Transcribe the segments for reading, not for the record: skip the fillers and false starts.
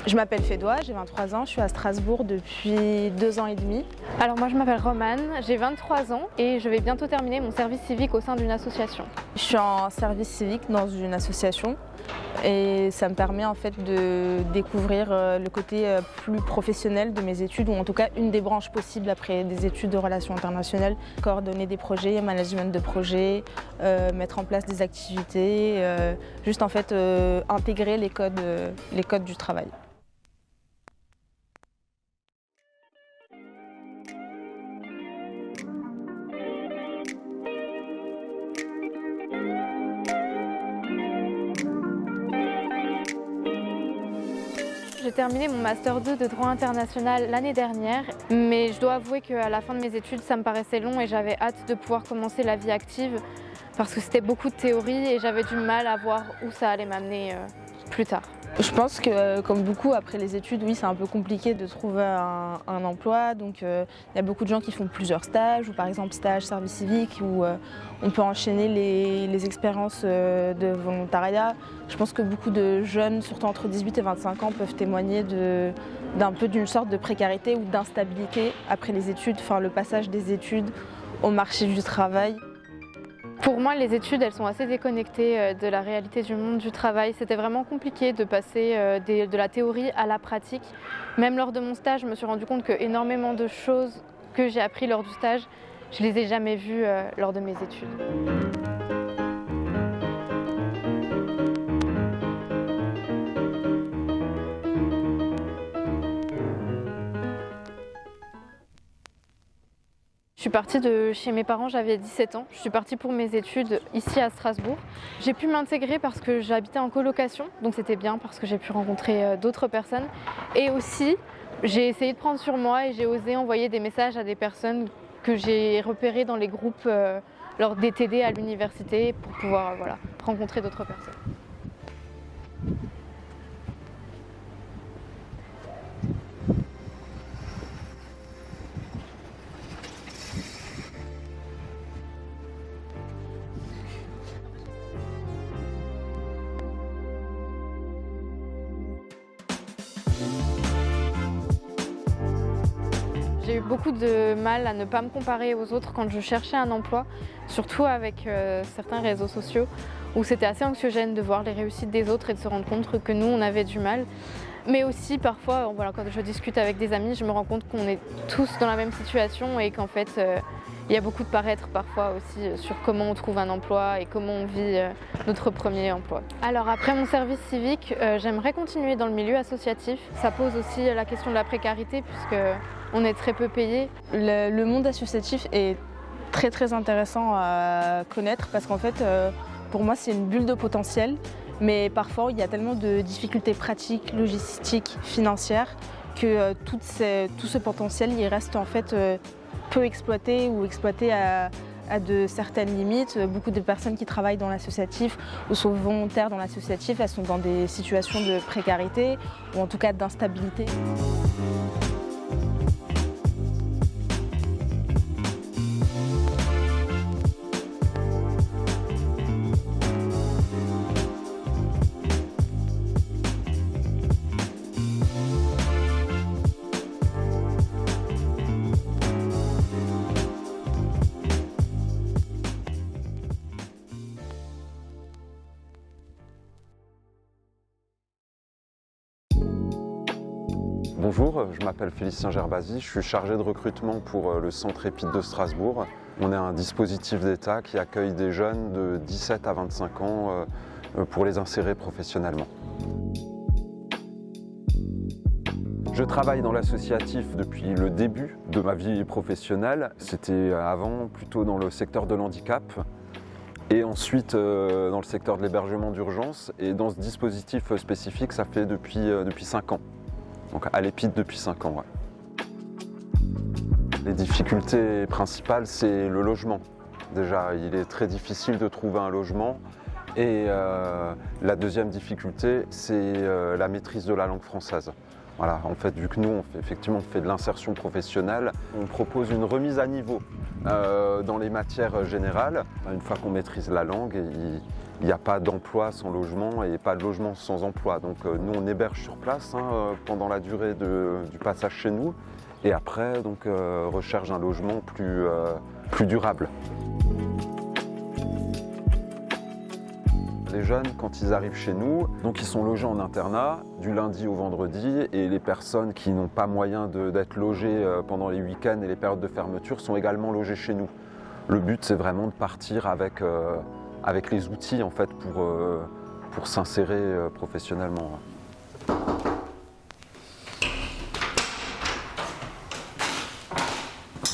Je m'appelle Fédois, j'ai 23 ans, je suis à Strasbourg depuis 2 ans et demi. Alors moi je m'appelle Romane, j'ai 23 ans et je vais bientôt terminer mon service civique au sein d'une association. Je suis en service civique dans une association et ça me permet en fait de découvrir le côté plus professionnel de mes études, ou en tout cas une des branches possibles après des études de relations internationales. Coordonner des projets, management de projets, mettre en place des activités, juste en fait intégrer les codes du travail. J'ai terminé mon Master 2 de droit international l'année dernière, mais je dois avouer qu'à la fin de mes études, ça me paraissait long et j'avais hâte de pouvoir commencer la vie active parce que c'était beaucoup de théorie et j'avais du mal à voir où ça allait m'amener plus tard. Je pense que, comme beaucoup, après les études, oui, c'est un peu compliqué de trouver un emploi. Donc, il y a beaucoup de gens qui font plusieurs stages, ou par exemple stage service civique, où on peut enchaîner les expériences de volontariat. Je pense que beaucoup de jeunes, surtout entre 18 et 25 ans, peuvent témoigner d'un peu d'une sorte de précarité ou d'instabilité après les études, enfin le passage des études au marché du travail. Pour moi, les études, elles sont assez déconnectées de la réalité du monde du travail. C'était vraiment compliqué de passer de la théorie à la pratique. Même lors de mon stage, je me suis rendu compte que énormément de choses que j'ai appris lors du stage, je les ai jamais vues lors de mes études. Je suis partie de chez mes parents, j'avais 17 ans. Je suis partie pour mes études ici à Strasbourg. J'ai pu m'intégrer parce que j'habitais en colocation, donc c'était bien parce que j'ai pu rencontrer d'autres personnes. Et aussi, j'ai essayé de prendre sur moi et j'ai osé envoyer des messages à des personnes que j'ai repérées dans les groupes lors des TD à l'université pour pouvoir rencontrer d'autres personnes. J'ai eu beaucoup de mal à ne pas me comparer aux autres quand je cherchais un emploi, surtout avec certains réseaux sociaux où c'était assez anxiogène de voir les réussites des autres et de se rendre compte que nous, on avait du mal. Mais aussi, parfois, quand je discute avec des amis, je me rends compte qu'on est tous dans la même situation et qu'en fait, il y a beaucoup de paraître parfois aussi sur comment on trouve un emploi et comment on vit notre premier emploi. Alors après mon service civique, j'aimerais continuer dans le milieu associatif. Ça pose aussi la question de la précarité puisqu'on est très peu payé. Le monde associatif est très très intéressant à connaître parce qu'en fait, pour moi, c'est une bulle de potentiel. Mais parfois, il y a tellement de difficultés pratiques, logistiques, financières que tout ce potentiel, il reste en fait peu exploité ou exploité à de certaines limites. Beaucoup de personnes qui travaillent dans l'associatif ou sont volontaires dans l'associatif, elles sont dans des situations de précarité ou en tout cas d'instabilité. Bonjour, je m'appelle Félicien Gerbasi, je suis chargé de recrutement pour le Centre EPID de Strasbourg. On est un dispositif d'État qui accueille des jeunes de 17 à 25 ans pour les insérer professionnellement. Je travaille dans l'associatif depuis le début de ma vie professionnelle. C'était avant plutôt dans le secteur de l'handicap et ensuite dans le secteur de l'hébergement d'urgence. Et dans ce dispositif spécifique, ça fait depuis 5 ans. Donc à l'EPID depuis 5 ans. Ouais. Les difficultés principales, c'est le logement. Déjà, il est très difficile de trouver un logement. Et la deuxième difficulté, c'est la maîtrise de la langue française. Voilà, en fait, vu que nous, on fait de l'insertion professionnelle, on propose une remise à niveau dans les matières générales. Une fois qu'on maîtrise la langue, il n'y a pas d'emploi sans logement et pas de logement sans emploi. Donc nous, on héberge sur place pendant la durée du passage chez nous et après, donc, recherche d'un logement plus durable. Les jeunes, quand ils arrivent chez nous, donc ils sont logés en internat du lundi au vendredi et les personnes qui n'ont pas moyen d'être logées pendant les week-ends et les périodes de fermeture sont également logées chez nous. Le but, c'est vraiment de partir avec les outils en fait, pour s'insérer professionnellement.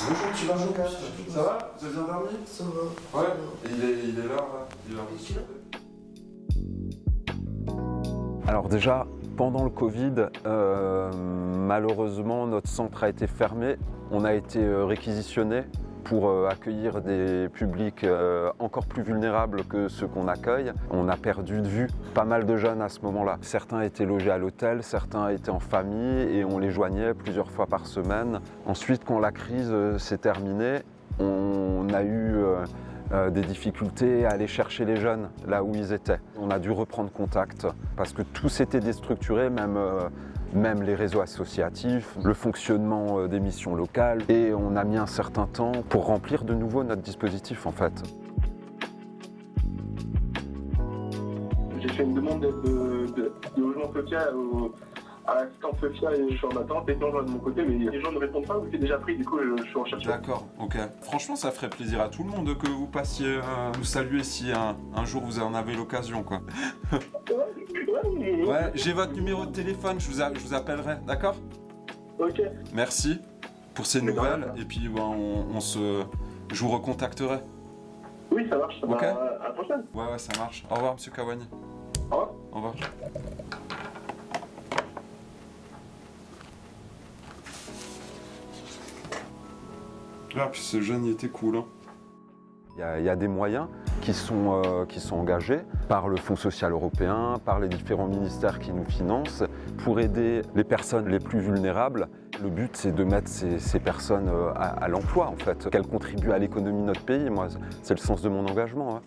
Bonjour, tu vas jouer. Ça va? Vous avez bien dormi? Ça va. Ouais. Et il est là, il est là. Alors déjà, pendant le Covid, malheureusement, notre centre a été fermé. On a été réquisitionné pour accueillir des publics encore plus vulnérables que ceux qu'on accueille. On a perdu de vue pas mal de jeunes à ce moment-là. Certains étaient logés à l'hôtel, certains étaient en famille et on les joignait plusieurs fois par semaine. Ensuite, quand la crise s'est terminée, on a eu des difficultés à aller chercher les jeunes là où ils étaient. On a dû reprendre contact parce que tout s'était déstructuré, même les réseaux associatifs, le fonctionnement des missions locales, et on a mis un certain temps pour remplir de nouveau notre dispositif en fait. J'ai fait une demande de logement social à l'assistante Sophia et je suis en attente, et de mon côté, mais les gens ne répondent pas ou c'est déjà pris, du coup je suis en recherche. D'accord, ok. Franchement, ça ferait plaisir à tout le monde que vous passiez nous saluer si un jour vous en avez l'occasion, quoi. Ouais, j'ai votre numéro de téléphone, je vous appellerai, d'accord? Ok. Merci pour ces nouvelles, et puis je vous recontacterai. Oui, ça marche, Ok. À la prochaine. Ouais, ça marche. Au revoir, monsieur Kawani. Au revoir. Au revoir. Ah, puis ce jeune, il était cool, hein. Il y a des moyens qui sont engagés par le Fonds social européen, par les différents ministères qui nous financent pour aider les personnes les plus vulnérables. Le but, c'est de mettre ces personnes à l'emploi, en fait, qu'elles contribuent à l'économie de notre pays. Moi, c'est le sens de mon engagement. Hein.